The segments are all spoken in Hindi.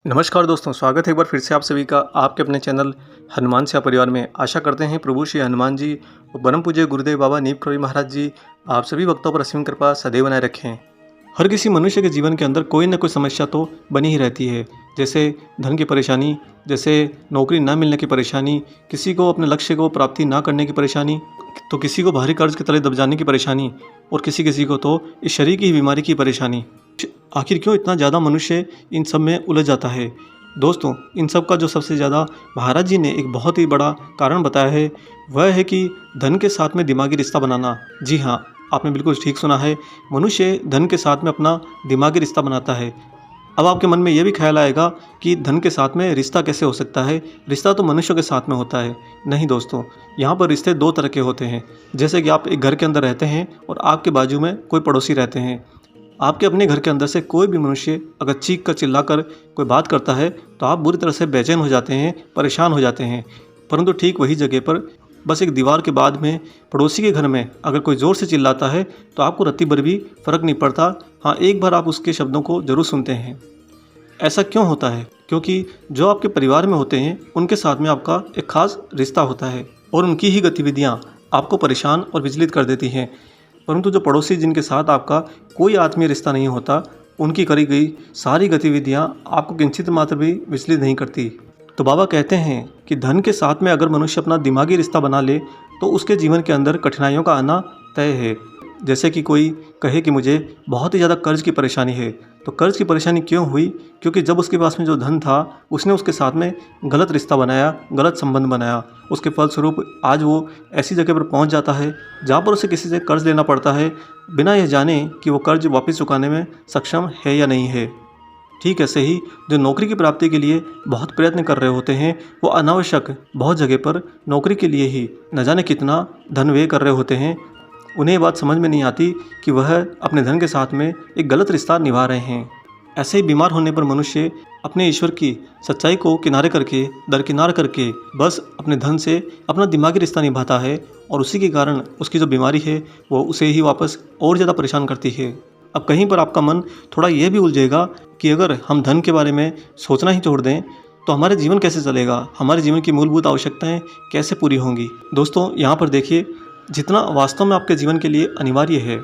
नमस्कार दोस्तों, स्वागत है एक बार फिर से आप सभी का आपके अपने चैनल हनुमान सेवा परिवार में। आशा करते हैं प्रभु श्री हनुमान जी और परम पूज्य गुरुदेव बाबा नीम करोड़ी महाराज जी आप सभी भक्तों पर असीम कृपा सदैव बनाए रखें। हर किसी मनुष्य के जीवन के अंदर कोई ना कोई समस्या तो बनी ही रहती है, जैसे धन की परेशानी, जैसे नौकरी ना मिलने की परेशानी, किसी को अपने लक्ष्य को प्राप्ति ना करने की परेशानी, तो किसी को भारी कर्ज के तले दब जाने की परेशानी और किसी किसी को तो इस शरीर की ही बीमारी की परेशानी। आखिर क्यों इतना ज़्यादा मनुष्य इन सब में उलझ जाता है? दोस्तों, इन सब का जो सबसे ज़्यादा महाराज जी ने एक बहुत ही बड़ा कारण बताया है, वह है कि धन के साथ में दिमागी रिश्ता बनाना। जी हाँ, आपने बिल्कुल ठीक सुना है, मनुष्य धन के साथ में अपना दिमागी रिश्ता बनाता है। अब आपके मन में यह भी ख्याल आएगा कि धन के साथ में रिश्ता कैसे हो सकता है? रिश्ता तो मनुष्यों के साथ में होता है। नहीं दोस्तों, यहाँ पर रिश्ते दो तरह के होते हैं। जैसे कि आप एक घर के अंदर रहते हैं और आपके बाजू में कोई पड़ोसी रहते हैं। आपके अपने घर के अंदर से कोई भी मनुष्य अगर चीख कर चिल्ला कर कोई बात करता है तो आप बुरी तरह से बेचैन हो जाते हैं, परेशान हो जाते हैं। परंतु ठीक वही जगह पर बस एक दीवार के बाद में पड़ोसी के घर में अगर कोई ज़ोर से चिल्लाता है तो आपको रत्ती भर भी फ़र्क नहीं पड़ता। हाँ, एक बार आप उसके शब्दों को ज़रूर सुनते हैं। ऐसा क्यों होता है? क्योंकि जो आपके परिवार में होते हैं उनके साथ में आपका एक खास रिश्ता होता है और उनकी ही गतिविधियाँ आपको परेशान और विचलित कर देती हैं। परंतु जो पड़ोसी जिनके साथ आपका कोई आत्मीय रिश्ता नहीं होता, उनकी करी गई सारी गतिविधियाँ आपको किंचित मात्र भी विचलित नहीं करती। तो बाबा कहते हैं कि धन के साथ में अगर मनुष्य अपना दिमागी रिश्ता बना ले तो उसके जीवन के अंदर कठिनाइयों का आना तय है। जैसे कि कोई कहे कि मुझे बहुत ही ज़्यादा कर्ज की परेशानी है, तो कर्ज की परेशानी क्यों हुई? क्योंकि जब उसके पास में जो धन था उसने उसके साथ में गलत रिश्ता बनाया, गलत संबंध बनाया। उसके फलस्वरूप आज वो ऐसी जगह पर पहुंच जाता है जहां पर उसे किसी से कर्ज लेना पड़ता है, बिना यह जाने कि वो कर्ज वापस चुकाने में सक्षम है या नहीं है। ठीक ऐसे ही जो नौकरी की प्राप्ति के लिए बहुत प्रयत्न कर रहे होते हैं, वो अनावश्यक बहुत जगह पर नौकरी के लिए ही न जाने कितना धन व्यय कर रहे होते हैं। उन्हें ये बात समझ में नहीं आती कि वह अपने धन के साथ में एक गलत रिश्ता निभा रहे हैं। ऐसे ही बीमार होने पर मनुष्य अपने ईश्वर की सच्चाई को किनारे करके, दरकिनार करके बस अपने धन से अपना दिमागी रिश्ता निभाता है और उसी के कारण उसकी जो बीमारी है वो उसे ही वापस और ज़्यादा परेशान करती है। अब कहीं पर आपका मन थोड़ा यह भी उलझेगा कि अगर हम धन के बारे में सोचना ही छोड़ दें तो हमारे जीवन कैसे चलेगा, हमारे जीवन की मूलभूत आवश्यकताएं कैसे पूरी होंगी। दोस्तों, यहाँ पर देखिए, जितना वास्तव में आपके जीवन के लिए अनिवार्य है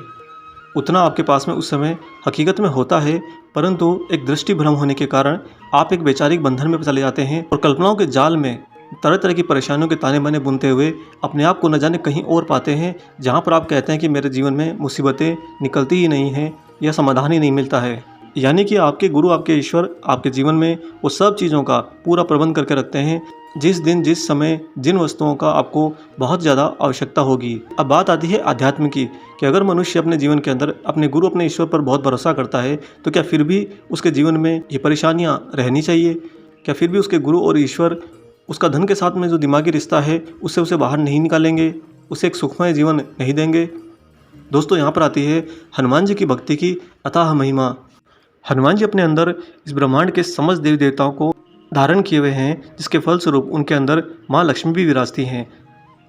उतना आपके पास में उस समय हकीकत में होता है, परंतु एक दृष्टि भ्रम होने के कारण आप एक वैचारिक बंधन में चले जाते हैं और कल्पनाओं के जाल में तरह तरह की परेशानियों के ताने बाने बुनते हुए अपने आप को न जाने कहीं और पाते हैं, जहां पर आप कहते हैं कि मेरे जीवन में मुसीबतें निकलती ही नहीं हैं या समाधान ही नहीं मिलता है। यानी कि आपके गुरु, आपके ईश्वर आपके जीवन में वो सब चीज़ों का पूरा प्रबंध करके रखते हैं जिस दिन, जिस समय, जिन वस्तुओं का आपको बहुत ज़्यादा आवश्यकता होगी। अब बात आती है आध्यात्म की कि अगर मनुष्य अपने जीवन के अंदर अपने गुरु, अपने ईश्वर पर बहुत भरोसा करता है तो क्या फिर भी उसके जीवन में ये परेशानियाँ रहनी चाहिए? क्या फिर भी उसके गुरु और ईश्वर उसका धन के साथ में जो दिमागी रिश्ता है उससे उसे बाहर नहीं निकालेंगे, उसे एक सुखमय जीवन नहीं देंगे? दोस्तों, यहाँ पर आती है हनुमान जी की भक्ति की अथाह महिमा। हनुमान जी अपने अंदर इस ब्रह्मांड के समस्त देवी देवताओं को धारण किए हुए हैं, जिसके फलस्वरूप उनके अंदर माँ लक्ष्मी भी विराजती हैं।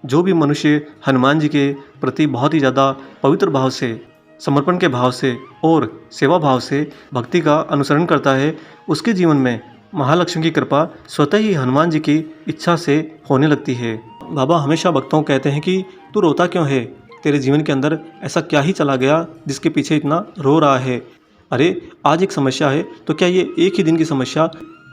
जो भी मनुष्य हनुमान जी के प्रति बहुत ही ज़्यादा पवित्र भाव से, समर्पण के भाव से और सेवा भाव से भक्ति का अनुसरण करता है, उसके जीवन में महालक्ष्मी की कृपा स्वतः ही हनुमान जी की इच्छा से होने लगती है। बाबा हमेशा भक्तों को कहते हैं कि तू रोता क्यों है? तेरे जीवन के अंदर ऐसा क्या ही चला गया जिसके पीछे इतना रो रहा है? अरे, आज एक समस्या है तो क्या ये एक ही दिन की समस्या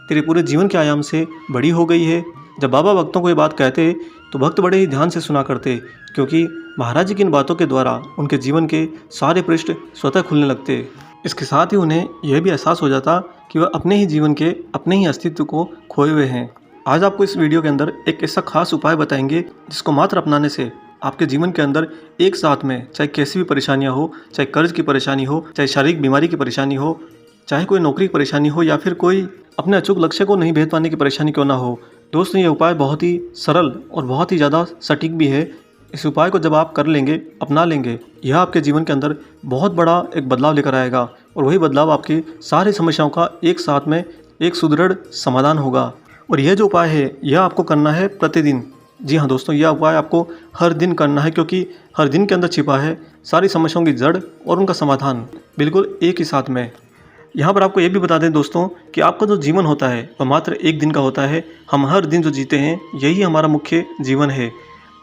तेरे पूरे जीवन के आयाम से बड़ी हो गई है? जब बाबा भक्तों को ये बात कहते तो भक्त बड़े ही ध्यान से सुना करते, क्योंकि महाराज जी की इन बातों के द्वारा उनके जीवन के सारे पृष्ठ स्वतः खुलने लगते। इसके साथ ही उन्हें यह भी एहसास हो जाता कि वह अपने ही जीवन के, अपने ही अस्तित्व को खोए हुए हैं। आज आपको इस वीडियो के अंदर एक ऐसा खास उपाय बताएंगे जिसको मात्र अपनाने से आपके जीवन के अंदर एक साथ में, चाहे कैसी भी परेशानियां हो, चाहे कर्ज की परेशानी हो, चाहे शारीरिक बीमारी की परेशानी हो, चाहे कोई नौकरी की परेशानी हो, या फिर कोई अपने अचूक लक्ष्य को नहीं भेद पाने की परेशानी क्यों ना हो। दोस्तों, ये उपाय बहुत ही सरल और बहुत ही ज़्यादा सटीक भी है। इस उपाय को जब आप कर लेंगे, अपना लेंगे, यह आपके जीवन के अंदर बहुत बड़ा एक बदलाव लेकर आएगा और वही बदलाव आपकी सारी समस्याओं का एक साथ में एक सुदृढ़ समाधान होगा। और यह जो उपाय है यह आपको करना है प्रतिदिन। जी हाँ दोस्तों, यह उपाय आपको हर दिन करना है, क्योंकि हर दिन के अंदर छिपा है सारी समस्याओं की जड़ और उनका समाधान बिल्कुल एक ही साथ में। यहाँ पर आपको ये भी बता दें दोस्तों कि आपका जो जीवन होता है वह मात्र एक दिन का होता है। हम हर दिन जो जीते हैं यही हमारा मुख्य जीवन है।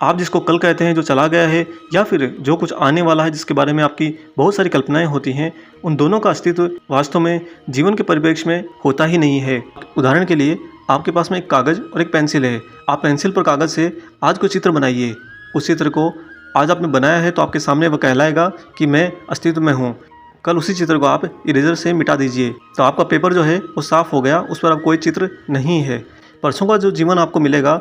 आप जिसको कल कहते हैं जो चला गया है, या फिर जो कुछ आने वाला है जिसके बारे में आपकी बहुत सारी कल्पनाएं होती हैं, उन दोनों का अस्तित्व वास्तव में जीवन के परिप्रेक्ष्य में होता ही नहीं है। उदाहरण के लिए आपके पास में एक कागज़ और एक पेंसिल है। आप पेंसिल पर कागज़ से आज कोई चित्र बनाइए। उस चित्र को आज आपने बनाया है तो आपके सामने वह कहलाएगा कि मैं अस्तित्व में हूँ। कल उसी चित्र को आप इरेजर से मिटा दीजिए तो आपका पेपर जो है वो साफ़ हो गया, उस पर अब कोई चित्र नहीं है। परसों का जो जीवन आपको मिलेगा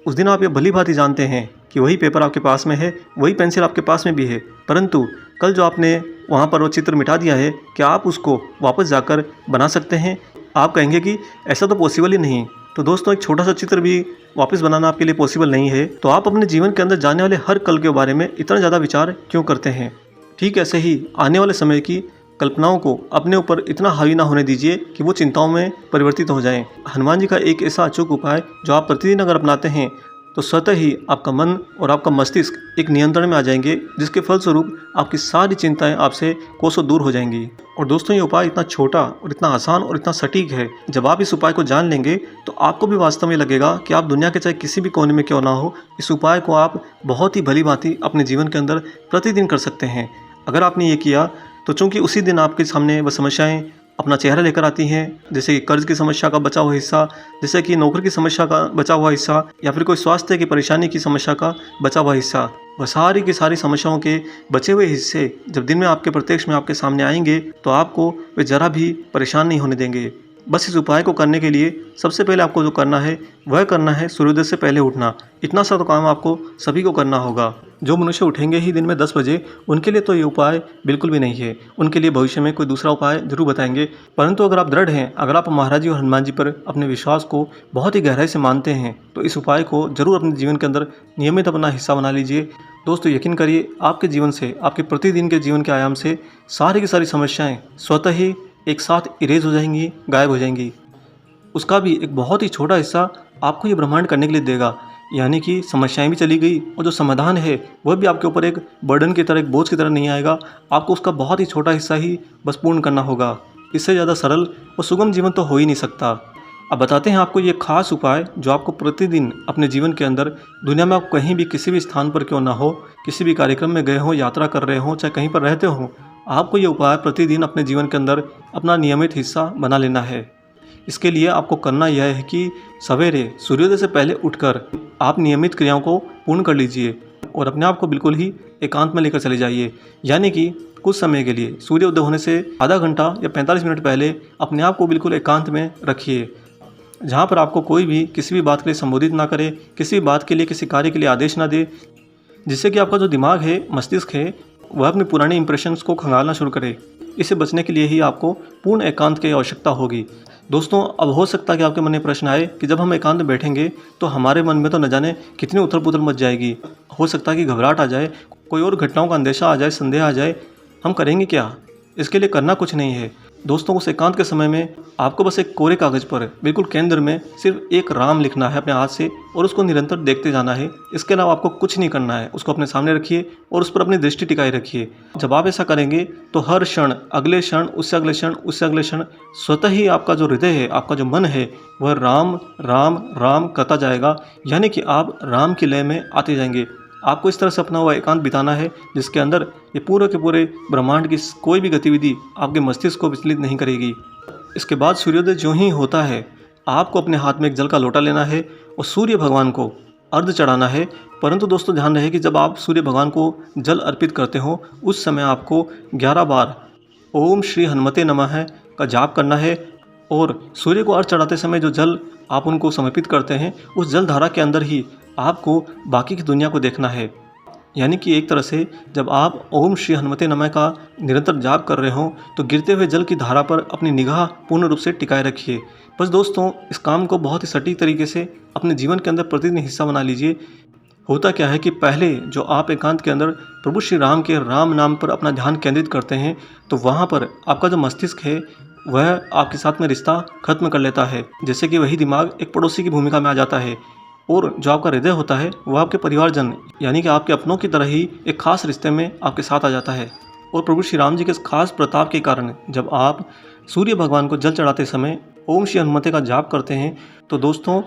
उस दिन आप ये भली भांति जानते हैं कि वही पेपर आपके पास में है, वही पेंसिल आपके पास में भी है, परंतु कल जो आपने वहाँ पर वो चित्र मिटा दिया है, क्या आप उसको वापस जाकर बना सकते हैं? आप कहेंगे कि ऐसा तो पॉसिबल ही नहीं। तो दोस्तों, एक छोटा सा चित्र भी वापस बनाना आपके लिए पॉसिबल नहीं है। तो आप अपने जीवन के अंदर जाने वाले हर कल के बारे में इतना ज़्यादा विचार क्यों करते हैं? ठीक ऐसे ही आने वाले समय की कल्पनाओं को अपने ऊपर इतना हावी ना होने दीजिए कि वो चिंताओं में परिवर्तित हो जाएं। हनुमान जी का एक ऐसा अचूक उपाय जो आप प्रतिदिन अगर अपनाते हैं तो स्वतः ही आपका मन और आपका मस्तिष्क एक नियंत्रण में आ जाएंगे, जिसके फलस्वरूप आपकी सारी चिंताएं आपसे कोसों दूर हो जाएंगी। और दोस्तों, ये उपाय इतना छोटा और इतना आसान और इतना सटीक है, जब आप इस उपाय को जान लेंगे तो आपको भी वास्तव में लगेगा कि आप दुनिया के चाहे किसी भी कोने में क्यों ना हो, इस उपाय को आप बहुत ही भली भांति अपने जीवन के अंदर प्रतिदिन कर सकते हैं। अगर आपने ये किया तो चूंकि उसी दिन आपके सामने वह समस्याएं अपना चेहरा लेकर आती हैं, जैसे कि कर्ज की समस्या का बचा हुआ हिस्सा, जैसे कि नौकरी की समस्या का बचा हुआ हिस्सा, या फिर कोई स्वास्थ्य की परेशानी की समस्या का बचा हुआ हिस्सा। वह सारी की सारी समस्याओं के बचे हुए हिस्से जब दिन में आपके प्रत्यक्ष में आपके सामने आएंगे तो आपको वे जरा भी परेशान नहीं होने देंगे। बस इस उपाय को करने के लिए सबसे पहले आपको जो करना है वह करना है सूर्योदय से पहले उठना। इतना सा तो काम आपको सभी को करना होगा। जो मनुष्य उठेंगे ही दिन में 10 बजे, उनके लिए तो ये उपाय बिल्कुल भी नहीं है। उनके लिए भविष्य में कोई दूसरा उपाय जरूर बताएंगे। परंतु अगर आप दृढ़ हैं, अगर आप महाराज जी और हनुमान जी पर अपने विश्वास को बहुत ही गहराई से मानते हैं, तो इस उपाय को जरूर अपने जीवन के अंदर नियमित अपना हिस्सा बना लीजिए। दोस्तों, यकीन करिए आपके जीवन से, आपके प्रतिदिन के जीवन के आयाम से सारी की सारी समस्याएं स्वतः ही एक साथ इरेज हो जाएंगी, गायब हो जाएंगी। उसका भी एक बहुत ही छोटा हिस्सा आपको ये ब्रह्मांड करने के लिए देगा। यानी कि समस्याएं भी चली गई और जो समाधान है वह भी आपके ऊपर एक बर्डन की तरह, एक बोझ की तरह नहीं आएगा। आपको उसका बहुत ही छोटा हिस्सा ही बस पूर्ण करना होगा। इससे ज़्यादा सरल और सुगम जीवन तो हो ही नहीं सकता। अब बताते हैं आपको ये खास उपाय जो आपको प्रतिदिन अपने जीवन के अंदर, दुनिया में आप कहीं भी किसी भी स्थान पर क्यों ना हो, किसी भी कार्यक्रम में गए हो, यात्रा कर रहे हो, चाहे कहीं पर रहते हो, आपको ये उपाय प्रतिदिन अपने जीवन के अंदर अपना नियमित हिस्सा बना लेना है। इसके लिए आपको करना यह है कि सवेरे सूर्योदय से पहले उठकर आप नियमित क्रियाओं को पूर्ण कर लीजिए और अपने आप को बिल्कुल ही एकांत में लेकर चले जाइए। यानी कि कुछ समय के लिए सूर्योदय होने से आधा घंटा या 45 मिनट पहले अपने आप को बिल्कुल एकांत में रखिए, जहाँ पर आपको कोई भी किसी भी बात के लिए संबोधित ना करे, किसी भी बात के लिए, किसी कार्य के लिए आदेश ना दे, जिससे कि आपका जो दिमाग है, मस्तिष्क है, वह अपने पुराने इंप्रेशंस को खंगालना शुरू करे। इससे बचने के लिए ही आपको पूर्ण एकांत की आवश्यकता होगी। दोस्तों, अब हो सकता है कि आपके मन में प्रश्न आए कि जब हम एकांत में बैठेंगे तो हमारे मन में तो न जाने कितनी उथल पुथल मच जाएगी। हो सकता है कि घबराहट आ जाए, कोई और घटनाओं का अंदेशा आ जाए, संदेह आ जाए। हम करेंगे क्या? इसके लिए करना कुछ नहीं है दोस्तों। उस एकांत के समय में आपको बस एक कोरे कागज़ पर बिल्कुल केंद्र में सिर्फ एक राम लिखना है अपने हाथ से और उसको निरंतर देखते जाना है। इसके अलावा आपको कुछ नहीं करना है। उसको अपने सामने रखिए और उस पर अपनी दृष्टि टिकाए रखिए। जब आप ऐसा करेंगे तो हर क्षण, अगले क्षण, उससे अगले क्षण, उससे अगले क्षण, स्वतः ही आपका जो हृदय है, आपका जो मन है, वह राम राम राम करता जाएगा। यानी कि आप राम की लय में आते जाएंगे। आपको इस तरह से अपना हुआ एकांत बिताना है जिसके अंदर ये पूरे के पूरे ब्रह्मांड की कोई भी गतिविधि आपके मस्तिष्क को विचलित नहीं करेगी। इसके बाद सूर्योदय जो ही होता है, आपको अपने हाथ में एक जल का लोटा लेना है और सूर्य भगवान को अर्घ्य चढ़ाना है। परंतु दोस्तों, ध्यान रहे कि जब आप सूर्य भगवान को जल अर्पित करते हो, उस समय आपको 11 बार ओम श्री हनुमते नमः का जाप करना है। और सूर्य को अर्घ्य चढ़ाते समय जो जल आप उनको समर्पित करते हैं, उस जल धारा के अंदर ही आपको बाकी की दुनिया को देखना है। यानी कि एक तरह से जब आप ओम श्री हनुमते नमः का निरंतर जाप कर रहे हो तो गिरते हुए जल की धारा पर अपनी निगाह पूर्ण रूप से टिकाए रखिए। बस दोस्तों, इस काम को बहुत ही सटीक तरीके से अपने जीवन के अंदर प्रतिदिन हिस्सा बना लीजिए। होता क्या है कि पहले जो आप एकांत के अंदर प्रभु श्री राम के राम नाम पर अपना ध्यान केंद्रित करते हैं, तो वहाँ पर आपका जो मस्तिष्क है वह आपके साथ में रिश्ता खत्म कर लेता है। जैसे कि वही दिमाग एक पड़ोसी की भूमिका में आ जाता है और जो आपका हृदय होता है वह आपके परिवारजन, यानी कि आपके अपनों की तरह ही एक खास रिश्ते में आपके साथ आ जाता है। और प्रभु श्री राम जी के खास प्रताप के कारण जब आप सूर्य भगवान को जल चढ़ाते समय ओम श्री हनुमते का जाप करते हैं तो दोस्तों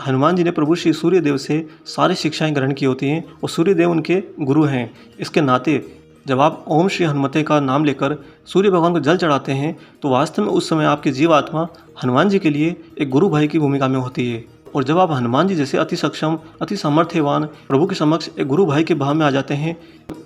हनुमान जी ने प्रभु श्री सूर्य देव से सारी शिक्षाएं ग्रहण की होती हैं और सूर्य देव उनके गुरु हैं। इसके नाते जब आप ओम श्री हनुमते का नाम लेकर सूर्य भगवान को जल चढ़ाते हैं तो वास्तव में उस समय आपकी जीवात्मा हनुमान जी के लिए एक गुरु भाई की भूमिका में होती है। और जब आप हनुमान जी जैसे अति सक्षम अति सामर्थ्यवान प्रभु के समक्ष एक गुरु भाई के भाव में आ जाते हैं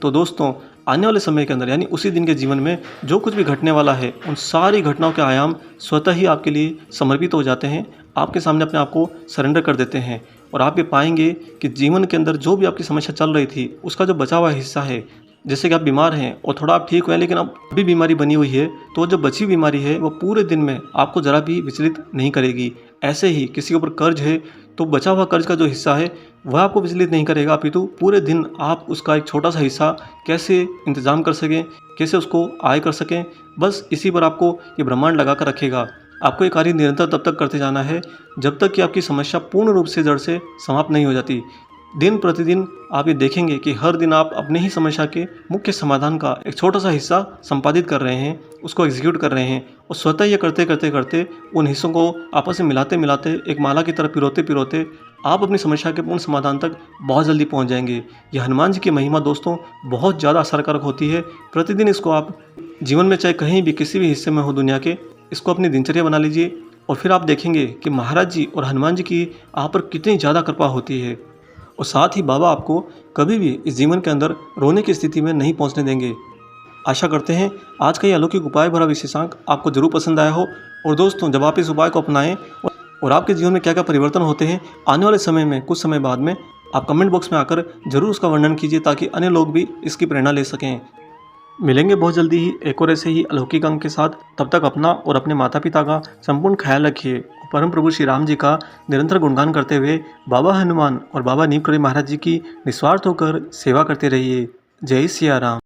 तो दोस्तों आने वाले समय के अंदर यानी उसी दिन के जीवन में जो कुछ भी घटने वाला है उन सारी घटनाओं के आयाम स्वतः ही आपके लिए समर्पित हो जाते हैं, आपके सामने अपने आप को सरेंडर कर देते हैं। और आप ये पाएंगे कि जीवन के अंदर जो भी आपकी समस्या चल रही थी उसका जो बचा हुआ हिस्सा है, जैसे कि आप बीमार हैं और थोड़ा आप ठीक हुए लेकिन अब भी बीमारी बनी हुई है, तो जो बची बीमारी है वो पूरे दिन में आपको ज़रा भी विचलित नहीं करेगी। ऐसे ही किसी के ऊपर कर्ज है तो बचा हुआ कर्ज का जो हिस्सा है वह आपको विचलित नहीं करेगा, अपितु पूरे दिन आप उसका एक छोटा सा हिस्सा कैसे इंतजाम कर सकें, कैसे उसको आय कर सकें, बस इसी पर आपको ये ब्रह्मांड लगा कर रखेगा। आपको ये कार्य निरंतर तब तक करते जाना है जब तक कि आपकी समस्या पूर्ण रूप से जड़ से समाप्त नहीं हो जाती। दिन प्रतिदिन आप ये देखेंगे कि हर दिन आप अपने ही समस्या के मुख्य समाधान का एक छोटा सा हिस्सा संपादित कर रहे हैं, उसको एग्जीक्यूट कर रहे हैं और स्वतः ये करते करते करते उन हिस्सों को आपस में मिलाते मिलाते एक माला की तरह पिरोते पिरोते आप अपनी समस्या के पूर्ण समाधान तक बहुत जल्दी पहुंच जाएंगे। यह हनुमान जी की महिमा दोस्तों बहुत ज़्यादा असरकारक होती है। प्रतिदिन इसको आप जीवन में चाहे कहीं भी किसी भी हिस्से में हो दुनिया के, इसको अपनी दिनचर्या बना लीजिए और फिर आप देखेंगे कि महाराज जी और हनुमान जी की आप पर कितनी ज़्यादा कृपा होती है। और साथ ही बाबा आपको कभी भी इस जीवन के अंदर रोने की स्थिति में नहीं पहुंचने देंगे। आशा करते हैं आज का ये अलौकिक उपाय भरा विशेषांक आपको जरूर पसंद आया हो। और दोस्तों जब आप इस उपाय को अपनाएं और आपके जीवन में क्या क्या परिवर्तन होते हैं आने वाले समय में कुछ समय बाद में आप कमेंट बॉक्स में आकर जरूर उसका वर्णन कीजिए ताकि अन्य लोग भी इसकी प्रेरणा ले सकें। मिलेंगे बहुत जल्दी ही एक और ऐसे ही अलौकिक अंक के साथ। तब तक अपना और अपने माता पिता का संपूर्ण ख्याल रखिए। परम प्रभु श्री राम जी का निरंतर गुणगान करते हुए बाबा हनुमान और बाबा नीम करवी महाराज जी की निस्वार्थ होकर सेवा करते रहिए। जय सिया राम।